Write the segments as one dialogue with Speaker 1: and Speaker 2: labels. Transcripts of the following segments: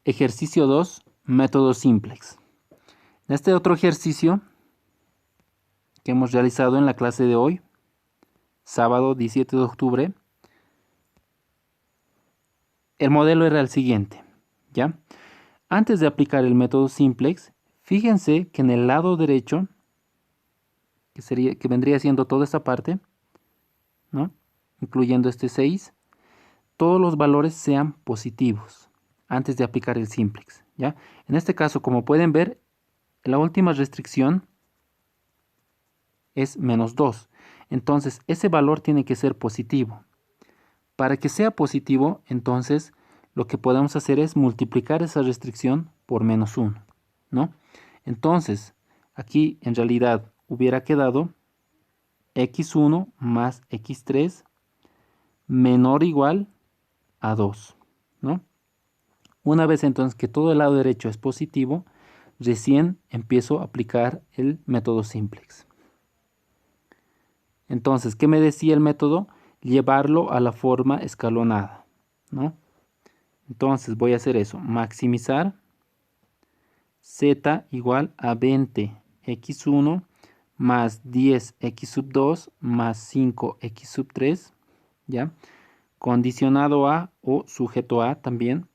Speaker 1: Ejercicio 2, método simplex. En este otro ejercicio que hemos realizado en la clase de hoy, sábado 17 de octubre, el modelo era el siguiente, ¿ya? Antes de aplicar el método simplex, fíjense que en el lado derecho, que vendría siendo toda esta parte, ¿no?, incluyendo este 6, todos los valores sean positivos antes de aplicar el simplex, ¿ya? En este caso, como pueden ver, la última restricción es -2. Entonces, ese valor tiene que ser positivo. Para que sea positivo, entonces, lo que podemos hacer es multiplicar esa restricción por -1, ¿no? Entonces, aquí en realidad hubiera quedado x1 más x3 menor o igual a 2, ¿no? Una vez entonces que todo el lado derecho es positivo, recién empiezo a aplicar el método simplex. Entonces, ¿qué me decía el método? Llevarlo a la forma escalonada, ¿no? Entonces voy a hacer eso, maximizar z igual a 20x1 más 10x sub 2 más 5x sub 3, ¿ya? Condicionado a o sujeto a también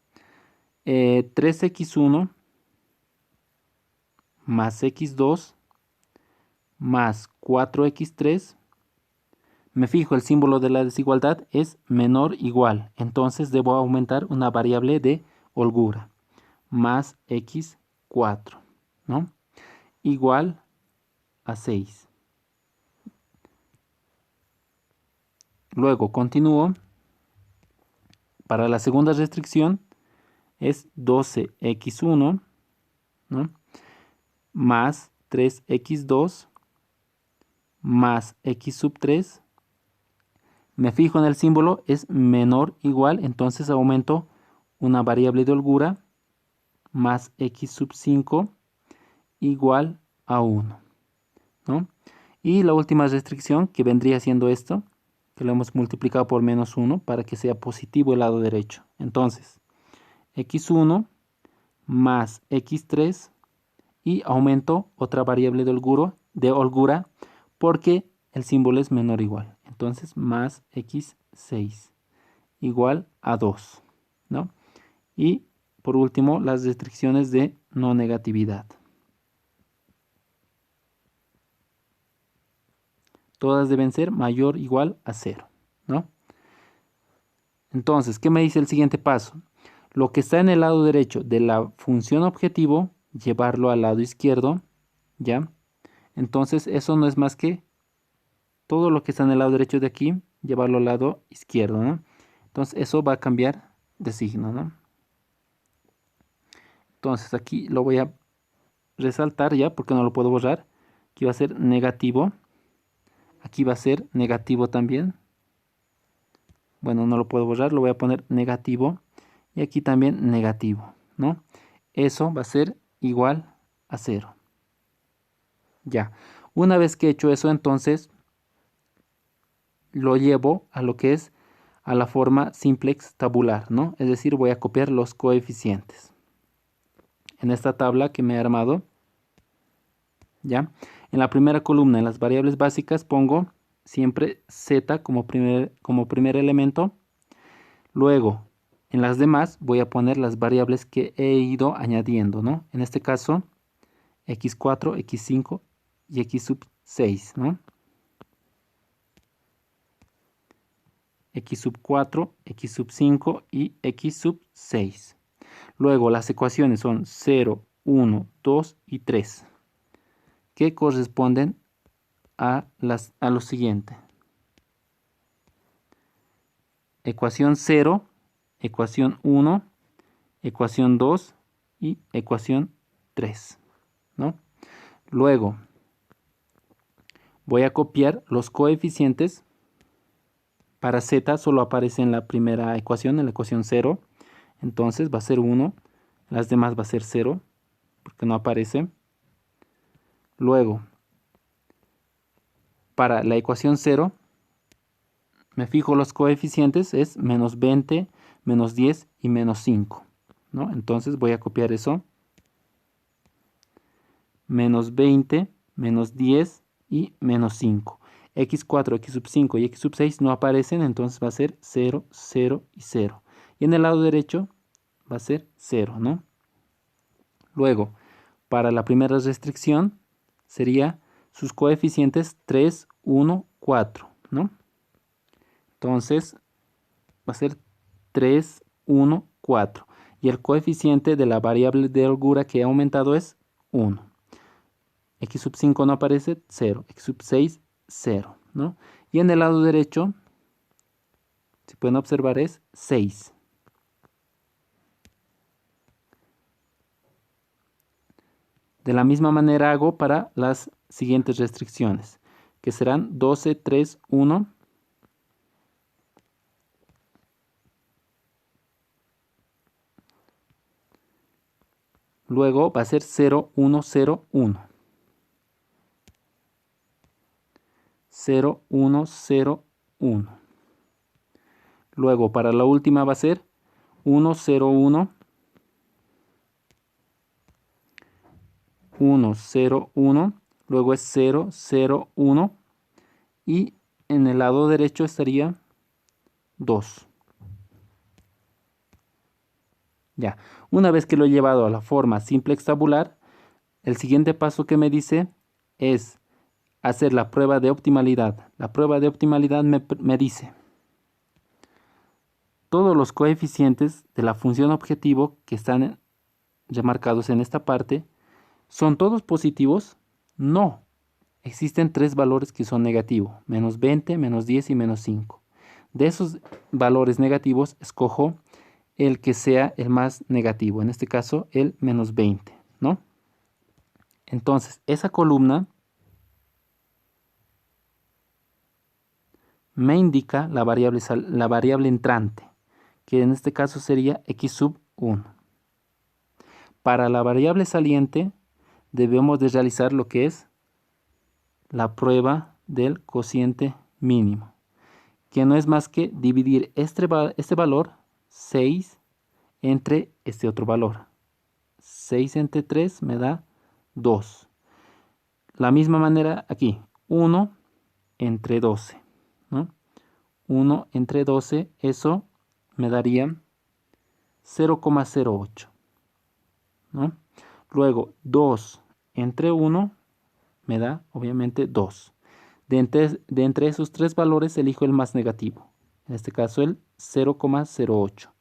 Speaker 1: 3x1 más x2 más 4x3. Me fijo, el símbolo de la desigualdad es menor o igual, entonces debo aumentar una variable de holgura, más x4, ¿no? Igual a 6. Luego continúo. Para la segunda restricción es 12x1, ¿no?, más 3x2 más x sub 3. Me fijo en el símbolo, es menor o igual, entonces aumento una variable de holgura, más x sub 5 igual a 1, ¿no? Y la última restricción, que vendría siendo esto, que lo hemos multiplicado por -1 para que sea positivo el lado derecho. Entonces, x1 más x3 y aumento otra variable de holgura porque el símbolo es menor o igual. Entonces, más x6 igual a 2, ¿no? Y por último, las restricciones de no negatividad. Todas deben ser mayor o igual a 0, ¿no? Entonces, ¿qué me dice el siguiente paso? Lo que está en el lado derecho de la función objetivo, llevarlo al lado izquierdo, ¿ya? Entonces, eso no es más que todo lo que está en el lado derecho de aquí, llevarlo al lado izquierdo, ¿no? Entonces, eso va a cambiar de signo, ¿no? Entonces, aquí lo voy a resaltar ya, porque no lo puedo borrar. Aquí va a ser negativo. Aquí va a ser negativo también. Bueno, no lo puedo borrar, lo voy a poner negativo. Y aquí también negativo, ¿no? Eso va a ser igual a 0. Ya. Una vez que he hecho eso, entonces lo llevo a lo que es a la forma simplex tabular, ¿no? Es decir, voy a copiar los coeficientes. En esta tabla que me he armado, ¿ya? En la primera columna, en las variables básicas, pongo siempre z como primer elemento. Luego, en las demás voy a poner las variables que he ido añadiendo, ¿no? En este caso, x4, x5 y x sub 6, ¿no? X sub 4, x sub 5 y x sub 6. Luego las ecuaciones son 0, 1, 2 y 3, que corresponden a lo siguiente. Ecuación 0, ecuación 1, ecuación 2 y ecuación 3, ¿no? Luego voy a copiar los coeficientes. Para z solo aparece en la primera ecuación, en la ecuación 0. Entonces va a ser 1. Las demás va a ser 0, porque no aparece. Luego, para la ecuación 0, me fijo los coeficientes, es -20, -10 y -5, ¿no? Entonces voy a copiar eso. Menos 20, menos 10 y menos 5. x4, x sub 5 y x sub 6 no aparecen, entonces va a ser 0, 0 y 0. Y en el lado derecho va a ser 0, ¿no? Luego, para la primera restricción sería sus coeficientes 3, 1, 4, ¿no? Entonces va a ser 3, 1, 4. Y el coeficiente de la variable de holgura que ha aumentado es 1. X sub 5 no aparece, 0. X sub 6, 0, ¿no? Y en el lado derecho, si pueden observar, es 6. De la misma manera hago para las siguientes restricciones, que serán 12, 3, 1. Luego va a ser 0, 1, 0, 1. 0, 1, 0, 1. Luego para la última va a ser 1, 0, 1. 1, 0, 1. Luego es 0, 0, 1. Y en el lado derecho estaría 2. Ya, una vez que lo he llevado a la forma simplex tabular, el siguiente paso que me dice es hacer la prueba de optimalidad. La prueba de optimalidad me dice todos los coeficientes de la función objetivo que están remarcados en esta parte, ¿son todos positivos? No. Existen tres valores que son negativos, menos 20, menos 10 y menos 5. De esos valores negativos, escojo el que sea el más negativo, en este caso el menos 20, ¿no? Entonces, esa columna me indica la variable entrante, que en este caso sería x sub 1. Para la variable saliente, debemos de realizar lo que es la prueba del cociente mínimo, que no es más que dividir este valor 6 entre este otro valor. 6 entre 3 me da 2. La misma manera aquí, 1 entre 12, ¿no? 1 entre 12, eso me daría 0,08, ¿no? Luego, 2 entre 1 me da, obviamente, 2. De entre esos tres valores, elijo el más negativo. En este caso, el 0,08.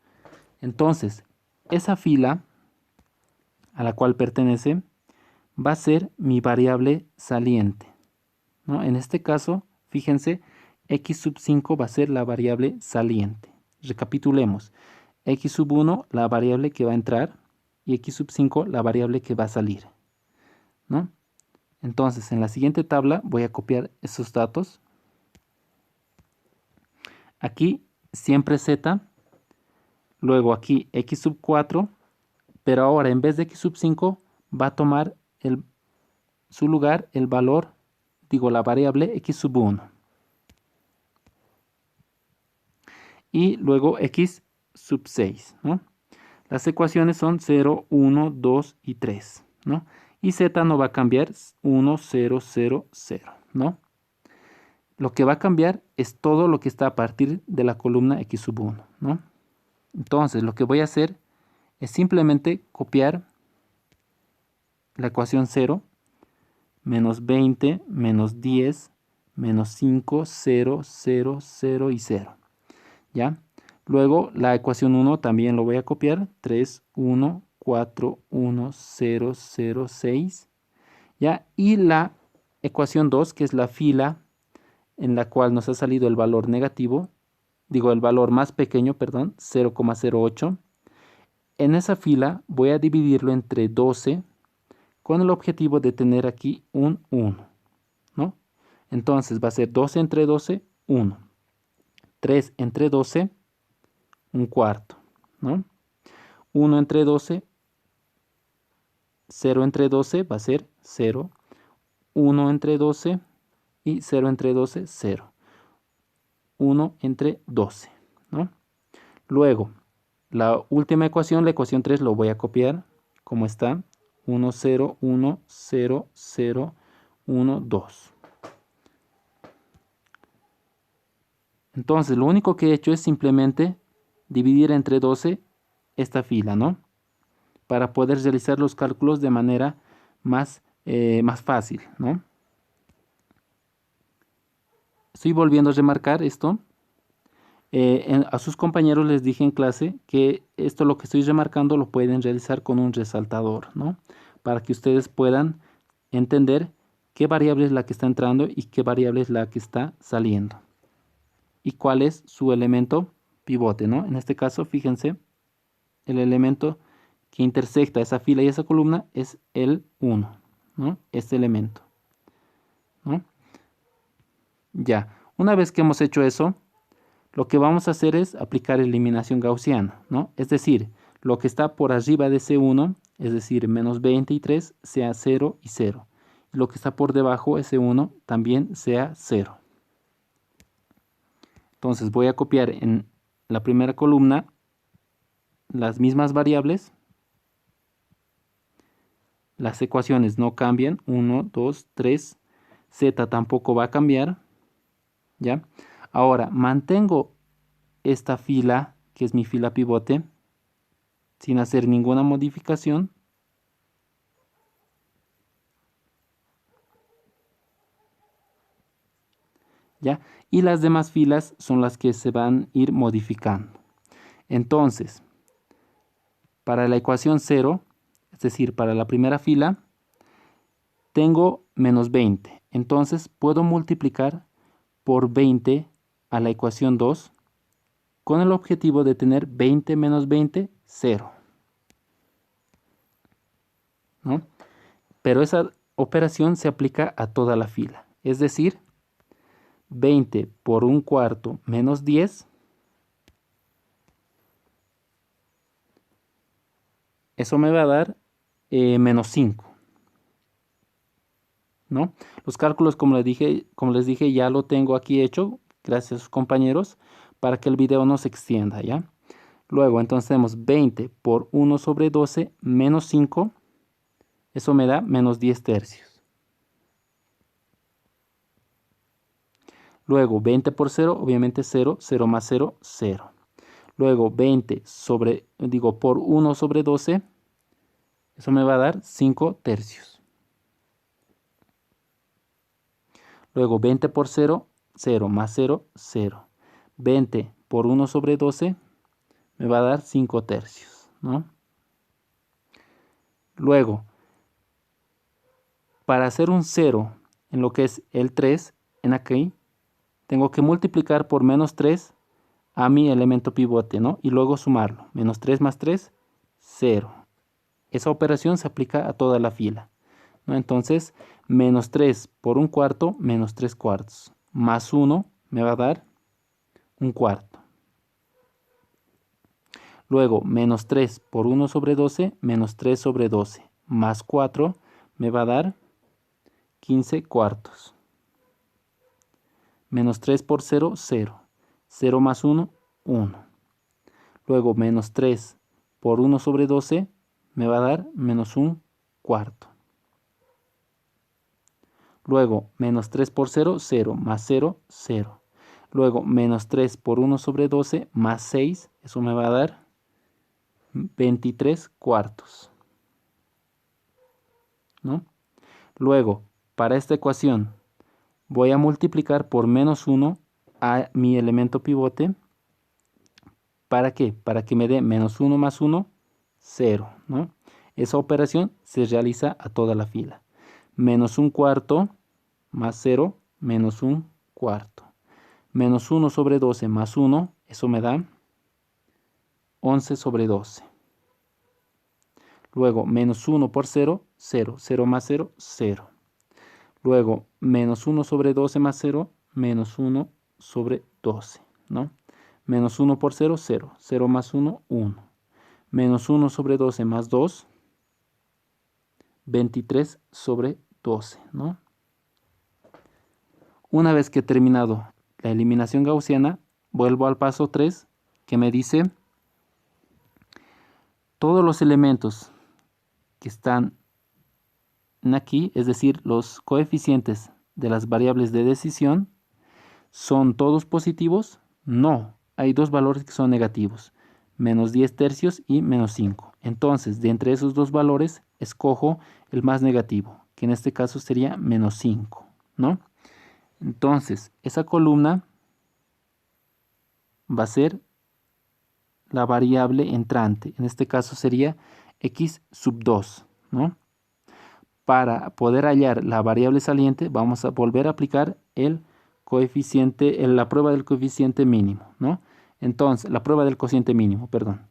Speaker 1: Entonces, esa fila a la cual pertenece va a ser mi variable saliente, ¿no? En este caso, fíjense, x sub 5 va a ser la variable saliente. Recapitulemos. X sub 1, la variable que va a entrar, y x sub 5, la variable que va a salir, ¿no? Entonces, en la siguiente tabla voy a copiar esos datos. Aquí siempre z, luego aquí x sub 4, pero ahora en vez de x sub 5 va a tomar su lugar el valor, digo la variable x sub 1. Y luego x sub 6, ¿no? Las ecuaciones son 0, 1, 2 y 3, ¿no? Y z no va a cambiar, 1, 0, 0, 0, ¿no? Lo que va a cambiar es todo lo que está a partir de la columna x sub 1, ¿no? Entonces, lo que voy a hacer es simplemente copiar la ecuación 0, menos 20, menos 10, menos 5, 0, 0, 0 y 0, ¿ya? Luego, la ecuación 1 también lo voy a copiar, 3, 1, 4, 1, 0, 0, 6, ¿ya? Y la ecuación 2, que es la fila en la cual nos ha salido el valor negativo, digo el valor más pequeño, perdón, 0,08. En esa fila voy a dividirlo entre 12 con el objetivo de tener aquí un 1, ¿no? Entonces va a ser 12 entre 12, 1. 3 entre 12, un cuarto, ¿no? 1 entre 12, 0 entre 12 va a ser 0. 1 entre 12 y 0 entre 12, 0. 1 entre 12, ¿no? Luego, La última ecuación, la ecuación 3, lo voy a copiar como está. 1, 0, 1, 0, 0, 1, 2. Entonces, lo único que he hecho es simplemente dividir entre 12 esta fila, ¿no? Para poder realizar los cálculos de manera más fácil, ¿no? Estoy volviendo a remarcar esto. A sus compañeros les dije en clase que esto lo que estoy remarcando lo pueden realizar con un resaltador, ¿no? Para que ustedes puedan entender qué variable es la que está entrando y qué variable es la que está saliendo. Y cuál es su elemento pivote, ¿no? En este caso, fíjense, el elemento que intersecta esa fila y esa columna es el 1, ¿no? Este elemento, ¿no? Ya, una vez que hemos hecho eso, lo que vamos a hacer es aplicar eliminación gaussiana, ¿no? Es decir, lo que está por arriba de ese 1, es decir, menos 23, sea 0 y 0. Y lo que está por debajo, ese 1, también sea 0. Entonces voy a copiar en la primera columna las mismas variables. Las ecuaciones no cambian. 1, 2, 3. Z tampoco va a cambiar. ¿Ya? Ahora, mantengo esta fila, que es mi fila pivote, sin hacer ninguna modificación. ¿Ya? Y las demás filas son las que se van a ir modificando. Entonces, para la ecuación 0, es decir, para la primera fila, tengo menos 20. Entonces, puedo multiplicar por 20 a la ecuación 2 con el objetivo de tener 20 menos 20, 0. ¿No? Pero esa operación se aplica a toda la fila. Es decir, 20 por un cuarto menos 10, eso me va a dar menos 5. ¿No? Los cálculos, como les dije, ya lo tengo aquí hecho, gracias a sus compañeros, para que el video no se extienda, ¿ya? Luego, entonces tenemos 20 por 1 sobre 12 menos 5, eso me da menos 10 tercios. Luego, 20 por 0, obviamente 0, 0 más 0, 0. Luego, 20 por 1 sobre 12, eso me va a dar 5 tercios. Luego 20 por 0, 0 más 0, 0. 20 por 1 sobre 12 me va a dar 5 tercios, ¿no? Luego, para hacer un 0 en lo que es el 3, en aquí, tengo que multiplicar por menos 3 a mi elemento pivote, ¿no? Y luego sumarlo. Menos 3 más 3, 0. Esa operación se aplica a toda la fila, ¿no? Entonces, menos 3 por un cuarto, menos 3 cuartos. Más 1 me va a dar un cuarto. Luego, menos 3 por 1 sobre 12, menos 3 sobre 12. Más 4 me va a dar 15 cuartos. Menos 3 por 0, 0. 0 más 1, 1. Luego, menos 3 por 1 sobre 12 me va a dar menos 1 cuarto. Luego, menos 3 por 0, 0. Más 0, 0. Luego, menos 3 por 1 sobre 12 más 6, eso me va a dar 23 cuartos, ¿no? Luego, para esta ecuación, voy a multiplicar por menos 1 a mi elemento pivote. ¿Para qué? Para que me dé menos 1 más 1, 0, ¿no? Esa operación se realiza a toda la fila. Menos 1 cuarto más 0, menos 1 cuarto. Menos 1 sobre 12 más 1, eso me da 11 sobre 12. Luego, menos 1 por 0, 0. 0 más 0, 0. Luego, menos 1 sobre 12 más 0, menos 1 sobre 12, ¿no? Menos 1 por 0, 0. 0 más 1, 1. Menos 1 sobre 12 más 2, 23 sobre 12, ¿no? Una vez que he terminado la eliminación gaussiana, vuelvo al paso 3, que me dice todos los elementos que están aquí, es decir, los coeficientes de las variables de decisión, ¿son todos positivos? No, hay dos valores que son negativos, menos 10 tercios y menos 5. Entonces, de entre esos dos valores, escojo el más negativo, que en este caso sería menos 5, ¿no? Entonces, esa columna va a ser la variable entrante, en este caso sería x sub 2, ¿no? Para poder hallar la variable saliente, vamos a volver a aplicar el coeficiente, la prueba del coeficiente mínimo, ¿no? Entonces, la prueba del cociente mínimo, perdón.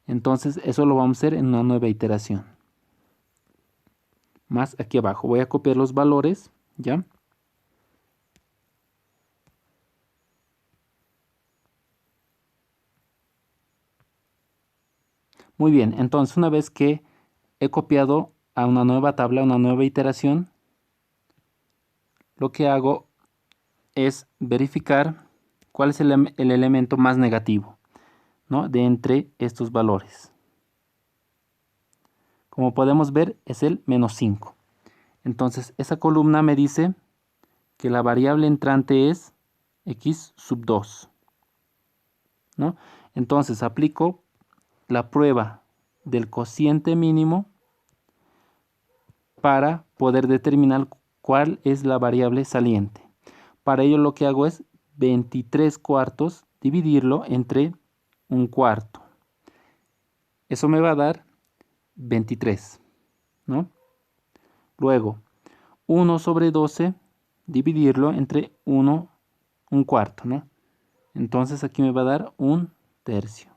Speaker 1: Entonces, eso lo vamos a hacer en una nueva iteración. Más aquí abajo. Voy a copiar los valores, ¿ya? Muy bien, entonces una vez que he copiado a una nueva tabla, una nueva iteración, lo que hago es verificar cuál es el elemento más negativo, ¿no? De entre estos valores. Como podemos ver, es el menos 5. Entonces, esa columna me dice que la variable entrante es x sub 2, ¿no? Entonces, aplico la prueba del cociente mínimo para poder determinar cuál es la variable saliente. Para ello lo que hago es 23 cuartos dividirlo entre un cuarto. Eso me va a dar 23, ¿no? Luego, 1 sobre 12 dividirlo entre un cuarto, ¿no? Entonces aquí me va a dar un tercio,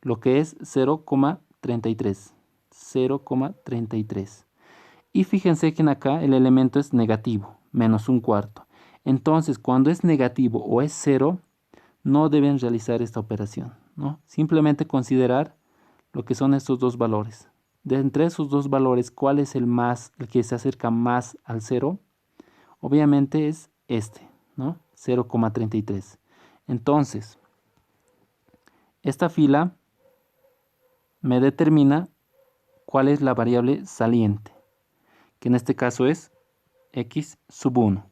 Speaker 1: lo que es 0,33. 0,33. Y fíjense que en acá el elemento es negativo, menos un cuarto. Entonces, cuando es negativo o es 0, no deben realizar esta operación, ¿no? Simplemente considerar lo que son estos dos valores. De entre esos dos valores, ¿cuál es el que se acerca más al 0? Obviamente es este, ¿no? 0,33. Entonces, esta fila me determina cuál es la variable saliente, que en este caso es x sub 1.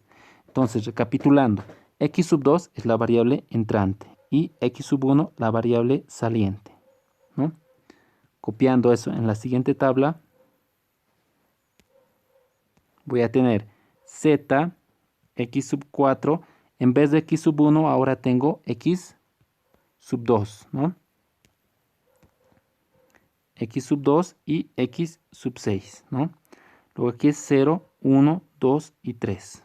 Speaker 1: Entonces, recapitulando, x sub 2 es la variable entrante y x sub 1 la variable saliente, ¿no? Copiando eso en la siguiente tabla, voy a tener z, x sub 4, en vez de x sub 1 ahora tengo x sub 2, ¿no? X sub 2 y x sub 6, ¿no? Luego aquí es 0, 1, 2 y 3.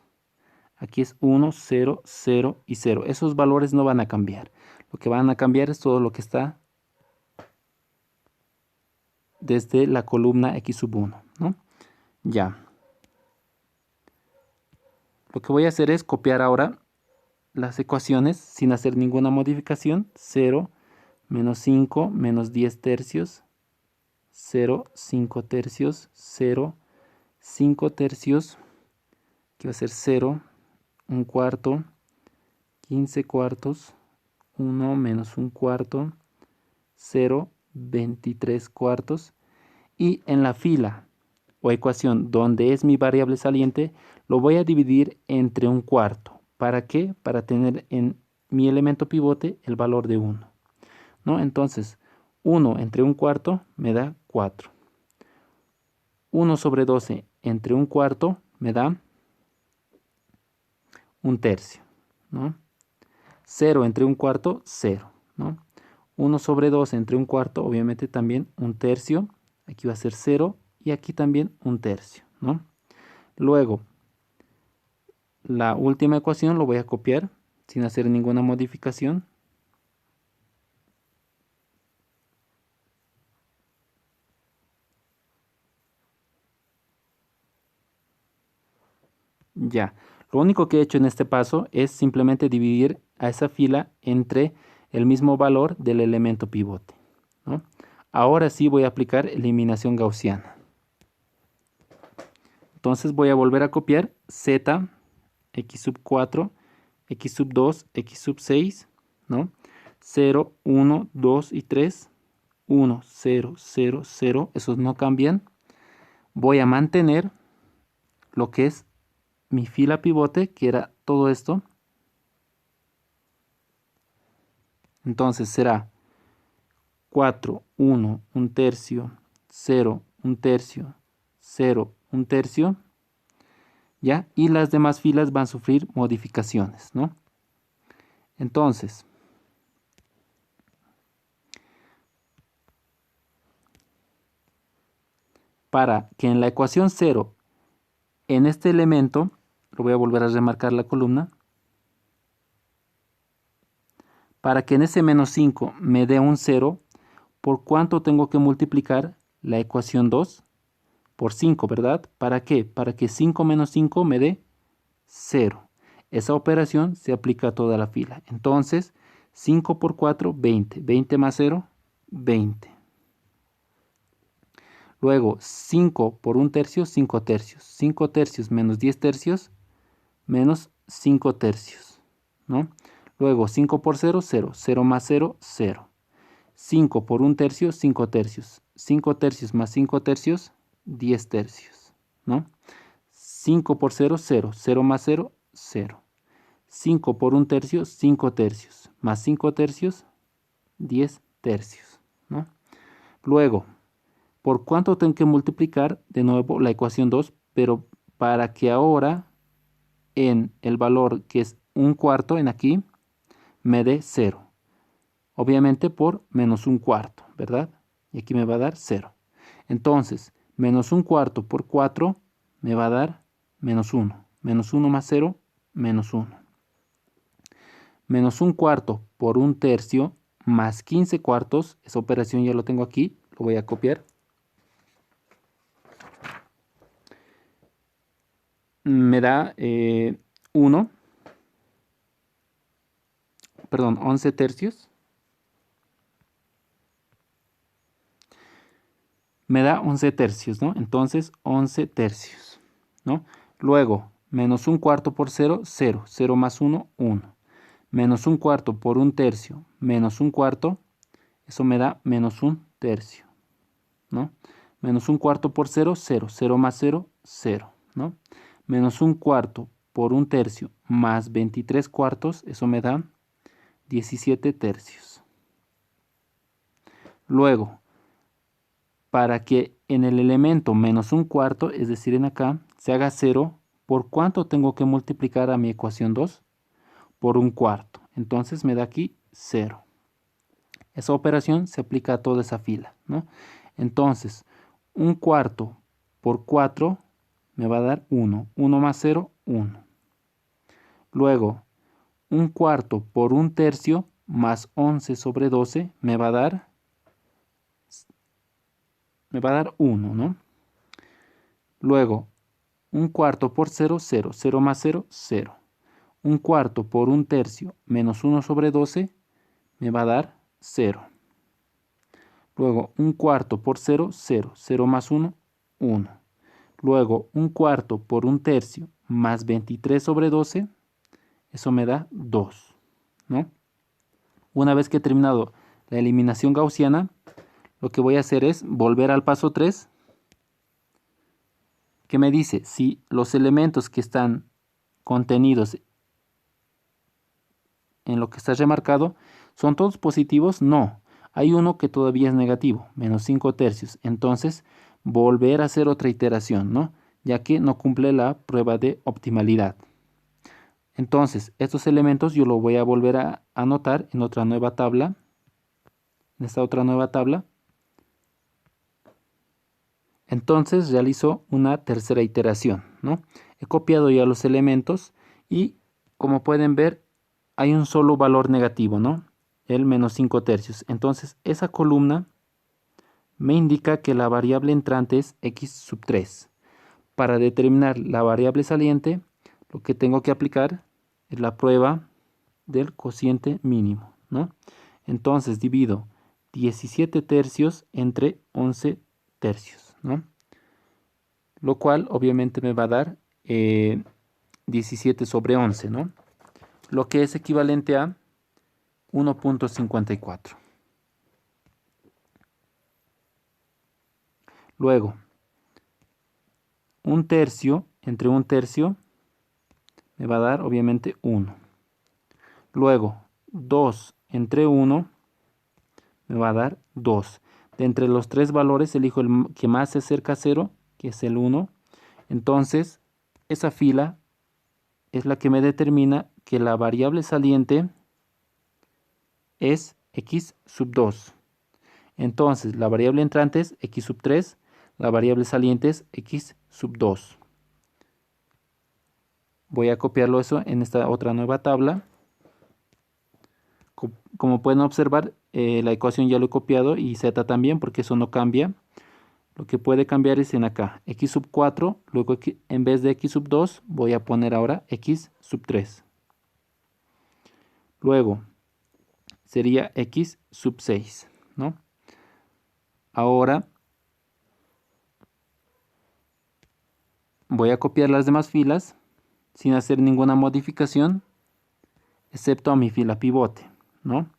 Speaker 1: Aquí es 1, 0, 0 y 0. Esos valores no van a cambiar. Lo que van a cambiar es todo lo que está desde la columna x sub 1, ¿no? Ya. Lo que voy a hacer es copiar ahora las ecuaciones sin hacer ninguna modificación. 0, menos 5, menos 10 tercios, 0, 5 tercios, 0, 5 tercios, que va a ser 0, un cuarto, 15 cuartos, 1 menos un cuarto, 0, 23 cuartos. Y en la fila o ecuación donde es mi variable saliente, lo voy a dividir entre un cuarto. ¿Para qué? Para tener en mi elemento pivote el valor de 1, ¿no? Entonces, 1 entre un cuarto me da 4. 1 sobre 12 entre un cuarto me da un tercio, ¿no? 0 entre un cuarto, 0, ¿no? 1 sobre 2 entre un cuarto, obviamente también un tercio. Aquí va a ser 0 y aquí también un tercio, ¿no? Luego, la última ecuación lo voy a copiar sin hacer ninguna modificación. Ya, lo único que he hecho en este paso es simplemente dividir a esa fila entre el mismo valor del elemento pivote, ¿no? Ahora sí voy a aplicar eliminación gaussiana. Entonces voy a volver a copiar z, x sub 4, x sub 2, x sub 6, ¿no? 0, 1, 2 y 3, 1, 0, 0, 0, esos no cambian. Voy a mantener lo que es mi fila pivote, que era todo esto. Entonces será 4, 1, 1/3, 0, 1/3, 0, 1/3, ¿ya? Y las demás filas van a sufrir modificaciones, ¿no? Entonces, para que en la ecuación 0, en este elemento, lo voy a volver a remarcar la columna, para que en ese menos 5 me dé un 0, ¿por cuánto tengo que multiplicar la ecuación 2? Por 5, ¿verdad? ¿Para qué? Para que 5 menos 5 me dé 0. Esa operación se aplica a toda la fila. Entonces, 5 por 4, 20. 20 más 0, 20. Luego, 5 por 1/3, 5 tercios. 5 tercios menos 10 tercios, menos 5 tercios, ¿no? Luego, 5 por 0, 0. 0 más 0, 0. 5 por 1/3, 5 tercios. 5 tercios más 5 tercios, 10 tercios, ¿no? 5 por 0, 0. 0 más 0, 0. 5 por 1/3, 5 tercios. Más 5 tercios, 10 tercios, ¿no? Luego, ¿por cuánto tengo que multiplicar? De nuevo la ecuación 2, pero para que ahora en el valor que es 1/4 en aquí, me dé 0. Obviamente por menos 1/4, ¿verdad? Y aquí me va a dar 0. Entonces, menos 1/4 por 4 me va a dar menos 1. Menos 1 más 0, menos 1. Menos 1/4 por 1/3 más 15 cuartos. Esa operación ya lo tengo aquí, lo voy a copiar. Me da 11 tercios. Me da 11 tercios, ¿no? Entonces, 11 tercios, ¿no? Luego, menos 1/4 por 0, 0. 0 más 1, 1. Menos 1/4 por 1/3 menos 1/4, eso me da menos 1/3, ¿no? Menos 1/4 por 0, 0. 0 más 0, 0, ¿no? Menos 1/4 por 1/3 más 23 cuartos, eso me da 17 tercios. Luego, para que en el elemento menos 1/4, es decir, en acá, se haga 0, ¿por cuánto tengo que multiplicar a mi ecuación 2? Por 1/4. Entonces me da aquí 0. Esa operación se aplica a toda esa fila, ¿no? Entonces, 1/4 por 4 me va a dar 1. 1 más 0, 1. Luego, 1/4 por 1/3 más 11 sobre 12 me va a dar 1, ¿no? Luego, 1/4 por 0, 0. 0 más 0, 0. 1/4 por 1/3 menos 1 sobre 12 me va a dar 0. Luego, 1/4 por 0, 0. 0 más 1, 1. Luego, 1/4 por 1/3 más 23 sobre 12, eso me da 2, ¿no? Una vez que he terminado la eliminación gaussiana, lo que voy a hacer es volver al paso 3, que me dice si los elementos que están contenidos en lo que está remarcado son todos positivos. No, hay uno que todavía es negativo, menos 5 tercios. Entonces, volver a hacer otra iteración, ¿no? Ya que no cumple la prueba de optimalidad. Entonces, estos elementos yo lo voy a volver a anotar en otra nueva tabla. En esta otra nueva tabla. Entonces realizo una tercera iteración, ¿no? He copiado ya los elementos y, como pueden ver, hay un solo valor negativo, ¿no? El menos 5 tercios. Entonces, esa columna me indica que la variable entrante es x sub 3. Para determinar la variable saliente, lo que tengo que aplicar es la prueba del cociente mínimo, ¿no? Entonces divido 17 tercios entre 11 tercios, ¿no? Lo cual obviamente me va a dar 17 sobre 11, ¿no? Lo que es equivalente a 1.54. Luego, un tercio entre un tercio me va a dar obviamente 1. Luego, 2 entre 1 me va a dar 2. De entre los tres valores elijo el que más se acerca a 0, que es el 1. Entonces, esa fila es la que me determina que la variable saliente es x sub 2. Entonces, la variable entrante es x sub 3, la variable saliente es x sub 2. Voy a copiarlo eso en esta otra nueva tabla. Como pueden observar, la ecuación ya lo he copiado y z también, porque eso no cambia. Lo que puede cambiar es en acá, x sub 4, luego en vez de x sub 2 voy a poner ahora x sub 3. Luego sería x sub 6, ¿no? Ahora voy a copiar las demás filas sin hacer ninguna modificación, excepto a mi fila pivote, ¿no?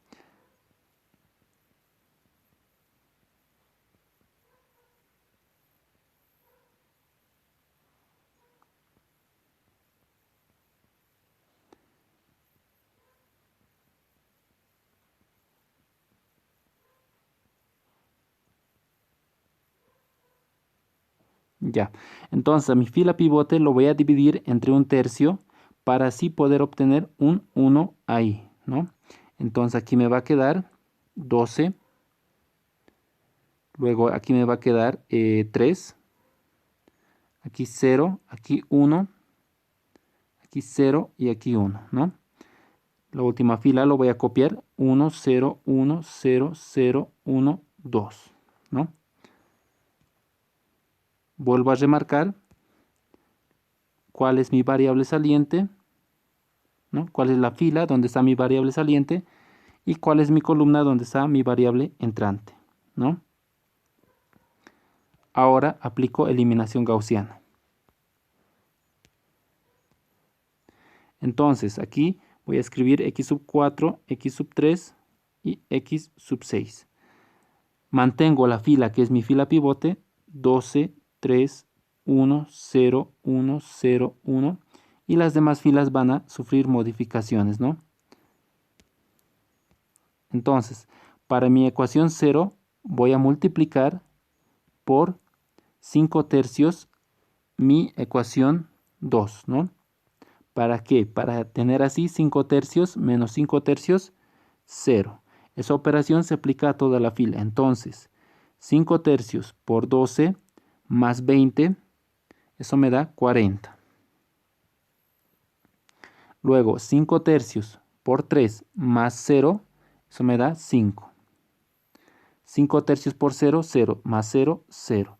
Speaker 1: Ya, entonces a mi fila pivote lo voy a dividir entre un tercio para así poder obtener un 1 ahí, ¿no? Entonces aquí me va a quedar 12, luego aquí me va a quedar 3, aquí 0, aquí 1, aquí 0 y aquí 1, ¿no? La última fila lo voy a copiar 1, 0, 1, 0, 0, 1, 2, ¿no? Vuelvo a remarcar cuál es mi variable saliente, ¿no? Cuál es la fila donde está mi variable saliente y cuál es mi columna donde está mi variable entrante, ¿no? Ahora aplico eliminación gaussiana. Entonces aquí voy a escribir x sub 4, x sub 3 y x sub 6. Mantengo la fila que es mi fila pivote 12, 3, 1, 0, 1, 0, 1 y las demás filas van a sufrir modificaciones, ¿no? Entonces, para mi ecuación 0 voy a multiplicar por 5 tercios mi ecuación 2, ¿no? ¿Para qué? Para tener así 5 tercios menos 5 tercios, 0. Esa operación se aplica a toda la fila. Entonces, 5 tercios por 12 más 20, eso me da 40. Luego, 5 tercios por 3 más 0, eso me da 5. 5 tercios por 0, 0, más 0, 0.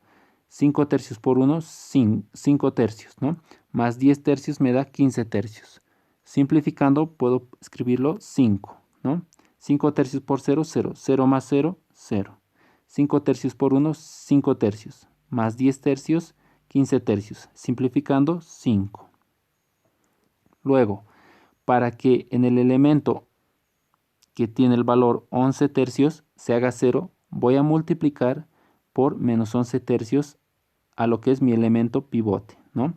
Speaker 1: 5 tercios por 1, 5 tercios, ¿no? Más 10 tercios me da 15 tercios. Simplificando puedo escribirlo 5, ¿no? 5 tercios por 0, 0. 0 más 0, 0. 5 tercios por 1, 5 tercios. Más 10 tercios, 15 tercios. Simplificando 5. Luego, para que en el elemento que tiene el valor 11 tercios se haga 0, voy a multiplicar por menos 11 tercios a lo que es mi elemento pivote, ¿no?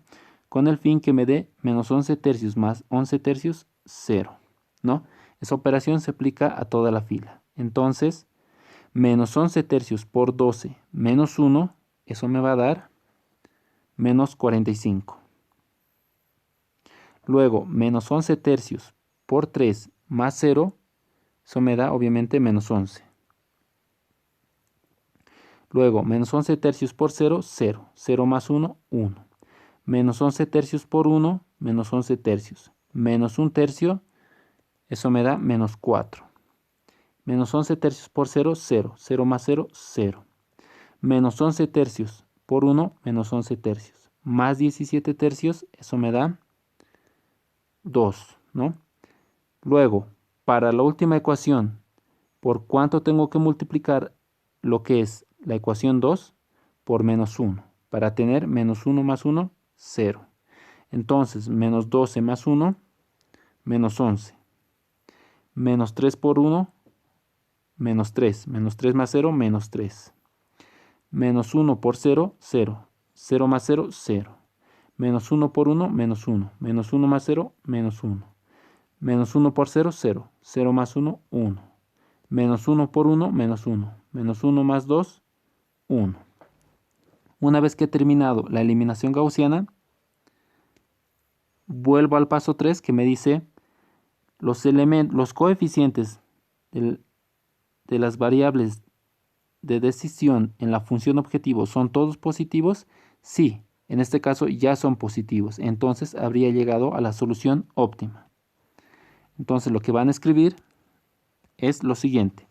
Speaker 1: Con el fin que me dé menos 11 tercios más 11 tercios, 0, ¿no? Esa operación se aplica a toda la fila. Entonces, menos 11 tercios por 12 menos 1, eso me va a dar menos 45. Luego, menos 11 tercios por 3 más 0, eso me da obviamente menos 11. Luego, menos 11 tercios por 0, 0. 0 más 1, 1. Menos 11 tercios por 1, menos 11 tercios. Menos 1 tercio, eso me da menos 4. Menos 11 tercios por 0, 0. 0 más 0, 0. Menos 11 tercios por 1, menos 11 tercios. Más 17 tercios, eso me da 2, ¿no? Luego, para la última ecuación, ¿por cuánto tengo que multiplicar lo que es la ecuación 2? Por menos 1. Para tener menos 1 más 1, 0. Entonces, menos 12 más 1, menos 11. Menos 3 por 1, menos 3. Menos 3 más 0, menos 3. Menos 1 por 0, 0. 0 más 0, 0. Menos 1 por 1, menos 1. Menos 1 más 0, menos 1. Menos 1 por 0, 0. 0 más 1, 1. Menos 1 por 1, menos 1. Menos 1 más 2, 1. Una vez que he terminado la eliminación gaussiana, vuelvo al paso 3 que me dice los coeficientes de las variables de decisión en la función objetivo son todos positivos. Sí, en este caso ya son positivos. Entonces habría llegado a la solución óptima. Entonces lo que van a escribir es lo siguiente.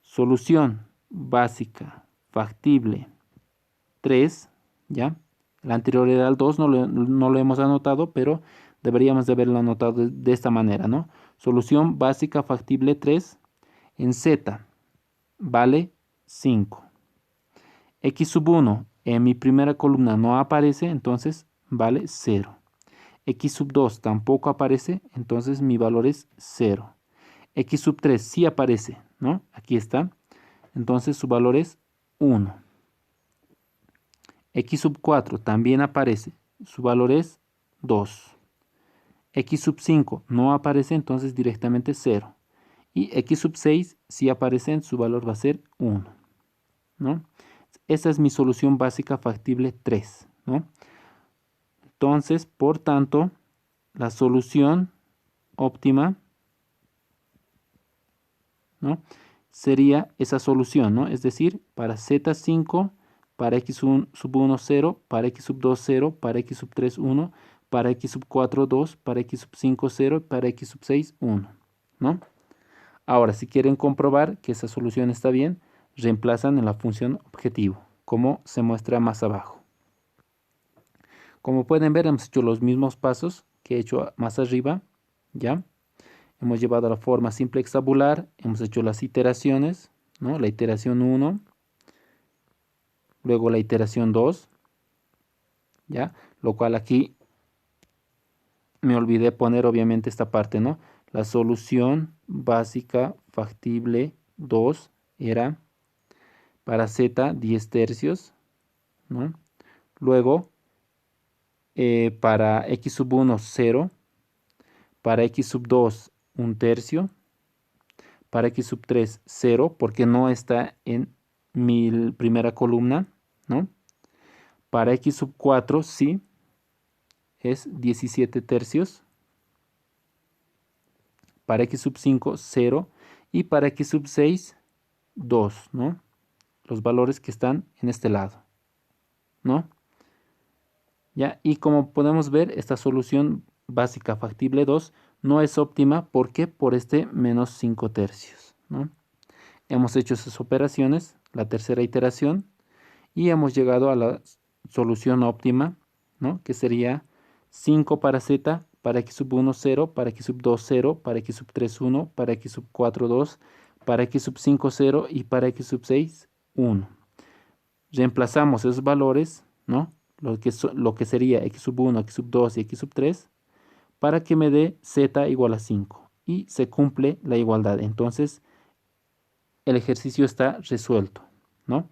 Speaker 1: Solución básica factible 3, ¿ya? La anterior era el 2, no lo hemos anotado, pero deberíamos de haberlo anotado de esta manera, ¿no? Solución básica factible 3 en z vale 5. X sub 1 en mi primera columna no aparece, entonces vale 0. X sub 2 tampoco aparece, entonces mi valor es 0. X sub 3 sí aparece, ¿no? Aquí está. Entonces su valor es 1. X sub 4 también aparece, su valor es 2. X sub 5 no aparece, entonces directamente 0. Y X sub 6 sí aparece, su valor va a ser 1, ¿no? Esa es mi solución básica factible 3, ¿no? Entonces, por tanto, la solución óptima, ¿no? Sería esa solución, ¿no? Es decir, para Z5, para X sub 1, 0, para X sub 2, 0, para X sub 3, 1, para X sub 4, 2, para X sub 5, 0, para X sub 6, 1, ¿no? Ahora, si quieren comprobar que esa solución está bien, reemplazan en la función objetivo, como se muestra más abajo. Como pueden ver, hemos hecho los mismos pasos que he hecho más arriba, ¿ya? Hemos llevado a la forma simplex tabular, hemos hecho las iteraciones, ¿no? La iteración 1, luego la iteración 2, ¿ya? Lo cual aquí me olvidé poner obviamente esta parte, ¿no? La solución básica factible 2 era para z 10 tercios, ¿no? Luego para x sub 1 0, para x sub 2 1 tercio, para x sub 3 0 porque no está en mi primera columna, ¿no? Para x sub 4 sí, es 17 tercios. Para x sub 5 0 y para x sub 6 2, ¿no? Los valores que están en este lado, ¿no? ¿Ya? Y como podemos ver, esta solución básica factible 2 no es óptima. ¿Por qué? Por este menos 5 tercios, ¿no? Hemos hecho esas operaciones, la tercera iteración, y hemos llegado a la solución óptima, ¿no? Que sería 5 para z, para x sub 1 0, para x sub 2 0, para x sub 3 1, para x sub 4 2, para x sub 5 0 y para x sub 6 1. Reemplazamos esos valores, ¿no? Lo que sería x sub 1, x sub 2 y x sub 3 para que me dé z igual a 5 y se cumple la igualdad. Entonces el ejercicio está resuelto, ¿no?